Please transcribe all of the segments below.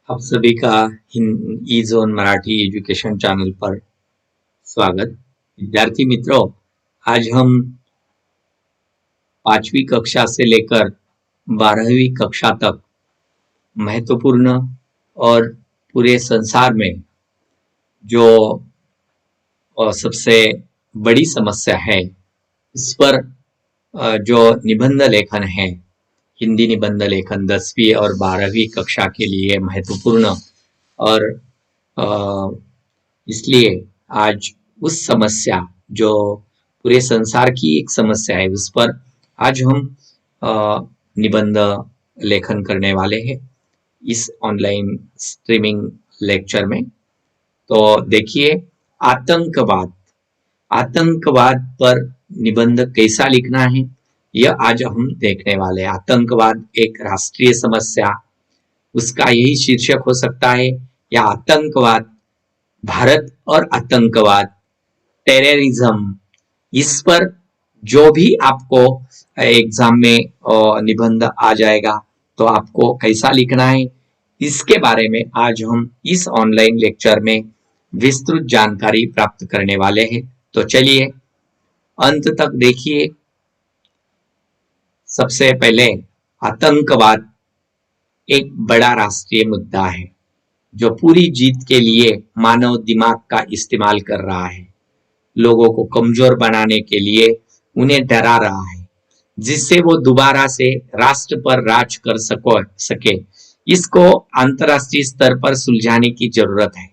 आप सभी का ई जोन मराठी एजुकेशन चैनल पर स्वागत। विद्यार्थी मित्रों, आज हम 5वीं कक्षा से लेकर 12वीं कक्षा तक महत्वपूर्ण और पूरे संसार में जो सबसे बड़ी समस्या है इस पर जो निबंध लेखन है, हिंदी निबंध लेखन 10वीं और 12वीं कक्षा के लिए महत्वपूर्ण और इसलिए आज उस समस्या जो पूरे संसार की एक समस्या है उस पर आज हम निबंध लेखन करने वाले हैं इस ऑनलाइन स्ट्रीमिंग लेक्चर में। तो देखिए, आतंकवाद आतंकवाद पर निबंध कैसा लिखना है यह आज हम देखने वाले हैं। आतंकवाद एक राष्ट्रीय समस्या, उसका यही शीर्षक हो सकता है, या आतंकवाद भारत और आतंकवाद, टेररिज्म। इस पर जो भी आपको एग्जाम में निबंध आ जाएगा तो आपको कैसा लिखना है इसके बारे में आज हम इस ऑनलाइन लेक्चर में विस्तृत जानकारी प्राप्त करने वाले हैं। तो चलिए अंत तक देखिए। सबसे पहले, आतंकवाद एक बड़ा राष्ट्रीय मुद्दा है जो पूरी जीत के लिए मानव दिमाग का इस्तेमाल कर रहा है, लोगों को कमजोर बनाने के लिए उन्हें डरा रहा है, जिससे वो दोबारा से राष्ट्र पर राज कर सके। इसको अंतरराष्ट्रीय स्तर पर सुलझाने की जरूरत है।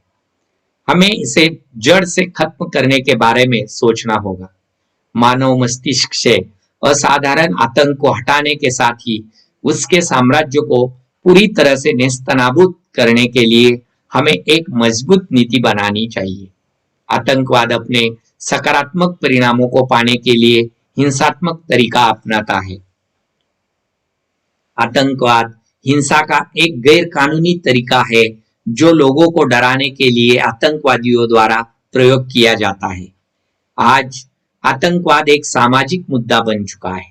हमें इसे जड़ से खत्म करने के बारे में सोचना होगा। मानव मस्तिष्क से असाधारण आतंक को हटाने के साथ ही उसके साम्राज्य को पूरी तरह से नेस्तनाबूद करने के लिए हमें एक मजबूत नीति बनानी चाहिए। आतंकवाद अपने सकारात्मक परिणामों को पाने के लिए हिंसात्मक तरीका अपनाता है। आतंकवाद हिंसा का एक गैर कानूनी तरीका है जो लोगों को डराने के लिए आतंकवादियों द्वारा प्रयोग किया जाता है। आज आतंकवाद एक सामाजिक मुद्दा बन चुका है।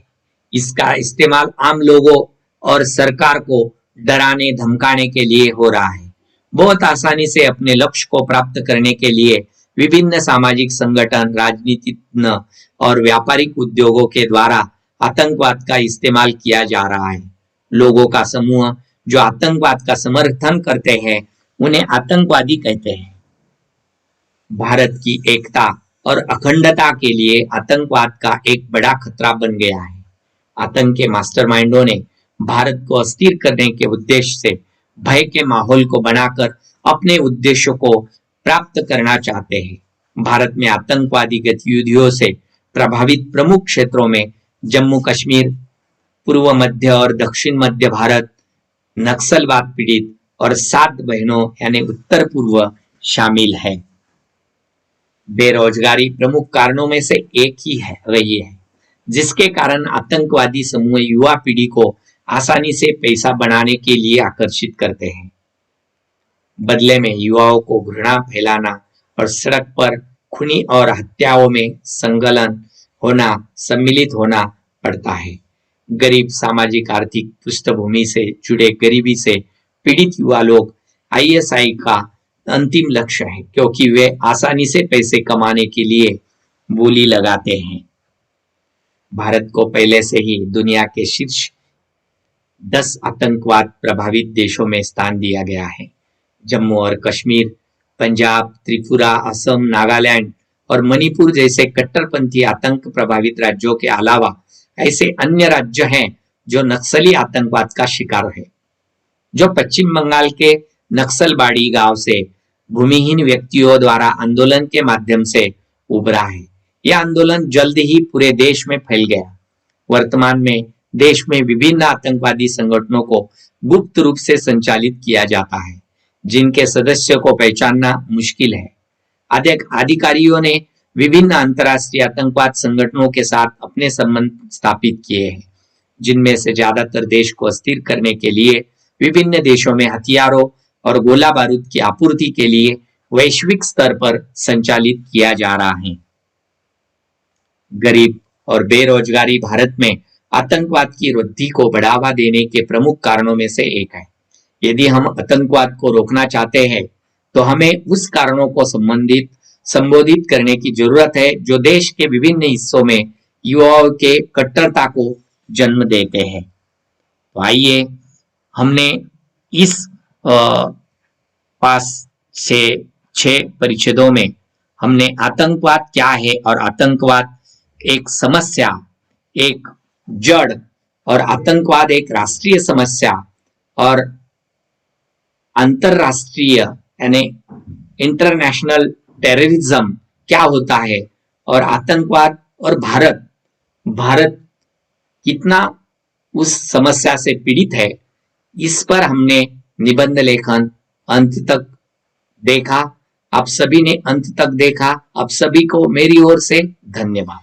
इसका इस्तेमाल आम लोगों और सरकार को डराने धमकाने के लिए हो रहा है। बहुत आसानी से अपने लक्ष्य को प्राप्त करने के लिए विभिन्न सामाजिक संगठन, राजनीतिज्ञ और व्यापारिक उद्योगों के द्वारा आतंकवाद का इस्तेमाल किया जा रहा है। लोगों का समूह जो आतंकवाद का समर्थन करते हैं उन्हें आतंकवादी कहते हैं। भारत की एकता और अखंडता के लिए आतंकवाद का एक बड़ा खतरा बन गया है। आतंक के मास्टरमाइंडों ने भारत को अस्थिर करने के उद्देश्य से भय के माहौल को बनाकर अपने उद्देश्यों को प्राप्त करना चाहते हैं। भारत में आतंकवादी गतिविधियों से प्रभावित प्रमुख क्षेत्रों में जम्मू कश्मीर, पूर्व मध्य और दक्षिण मध्य भारत, नक्सलवाद पीड़ित और 7 बहनों यानी उत्तर पूर्व शामिल है। बेरोजगारी प्रमुख कारणों में से एक ही है रही है, जिसके कारण आतंकवादी समूह युवा पीढ़ी को आसानी से पैसा बनाने के लिए आकर्षित करते हैं। बदले में युवाओं को घृणा फैलाना और सड़क पर खूनी और हत्याओं में सम्मिलित होना पड़ता है। गरीब, सामाजिक आर्थिक पृष्ठभूमि से जुड़े गरीबी से पीड़ित युवा लोग आईएसआई का अंतिम लक्ष्य है, क्योंकि वे आसानी से पैसे कमाने के लिए बोली लगाते हैं। भारत को पहले से ही दुनिया के शीर्ष 10 आतंकवाद प्रभावित देशों में स्थान दिया गया है। जम्मू और कश्मीर, पंजाब, त्रिपुरा, असम, नागालैंड और मणिपुर जैसे कट्टरपंथी आतंक प्रभावित राज्यों के अलावा ऐसे अन्य राज्य हैं जो नक्सली आतंकवाद का शिकार है। जो पश्चिम बंगाल के नक्सलबाड़ी गांव से भूमिहीन व्यक्तियों द्वारा आंदोलन के माध्यम से उभरा है। यह आंदोलन जल्द ही पूरे देश में फैल गया। वर्तमान में देश में विभिन्न आतंकवादी संगठनों को गुप्त रूप से संचालित किया जाता है, जिनके सदस्यों को पहचानना मुश्किल है। अधिकारियों ने विभिन्न अंतर्राष्ट्रीय आतंकवाद संगठनों के साथ अपने संबंध स्थापित किए हैं, जिनमें से ज्यादातर देश को अस्थिर करने के लिए विभिन्न देशों में हथियारों और गोला बारूद की आपूर्ति के लिए वैश्विक स्तर पर संचालित किया जा रहा है। गरीब और बेरोजगारी भारत में आतंकवाद की वृद्धि को बढ़ावा देने के प्रमुख कारणों में से एक है। यदि हम आतंकवाद को रोकना चाहते हैं तो हमें उस कारणों को संबोधित करने की जरूरत है जो देश के विभिन्न हिस्सों में युवाओं के कट्टरता को जन्म देते हैं। तो आइए, हमने इस पास से 6 परिच्छेदों में हमने आतंकवाद क्या है और आतंकवाद एक समस्या, एक जड़, और आतंकवाद एक राष्ट्रीय समस्या और अंतरराष्ट्रीय यानी इंटरनेशनल टेररिज्म क्या होता है, और आतंकवाद और भारत कितना उस समस्या से पीड़ित है, इस पर हमने निबंध लेखन अंत तक देखा। आप सभी ने अंत तक देखा। आप सभी को मेरी ओर से धन्यवाद।